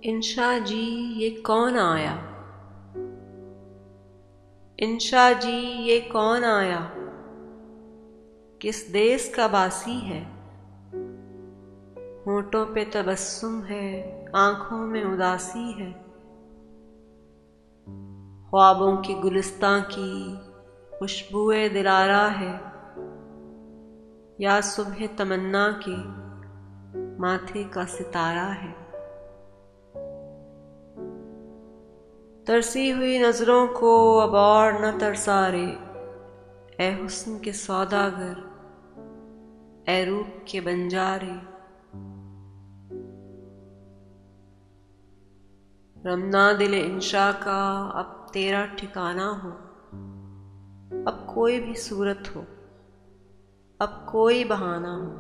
इंशा जी ये कौन आया, इंशा जी ये कौन आया, किस देश का बासी है। होठों पे तबस्सुम है, आंखों में उदासी है। ख्वाबों की गुलिस्तां की खुशबुए दिलारा है, या सुबह तमन्ना के माथे का सितारा है। तरसी हुई नजरों को अब और न तरसारे, ए हुस्न के सौदागर, ए रूप के बंजारे। रमना दिल इंशा का अब तेरा ठिकाना हो, अब कोई भी सूरत हो, अब कोई बहाना हो।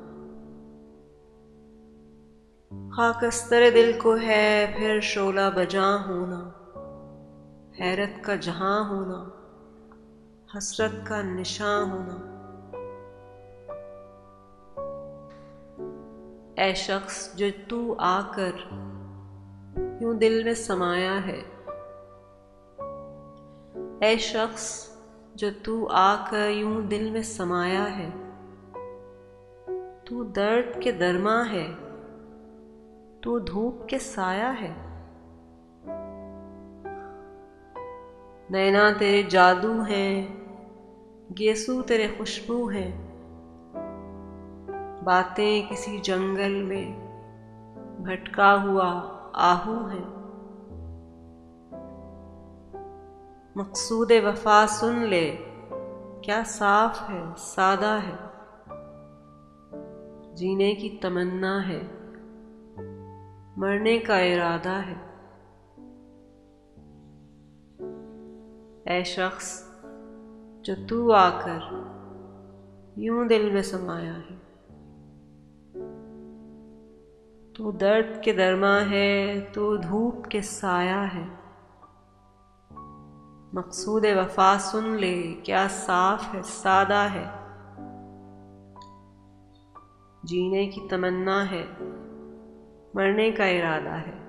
खाकस्तर दिल को है फिर शोला बजा होना, हैरत का जहां होना, हसरत का निशान होना। ऐ शख्स जो तू आकर यूं दिल में समाया है, ऐ शख्स जो तू आकर यूं दिल में समाया है। तू दर्द के दरमा है, तू धूप के साया है। नैना तेरे जादू हैं, गेसू तेरे खुशबू हैं। बातें किसी जंगल में भटका हुआ आहू है। मकसूद वफा सुन ले, क्या साफ है सादा है। जीने की तमन्ना है, मरने का इरादा है। ऐ शख्स जो तू आकर यूं दिल में समाया है। तू दर्द के दरमा है, तू धूप के साया है। मकसूद वफा सुन ले, क्या साफ है सादा है। जीने की तमन्ना है, मरने का इरादा है।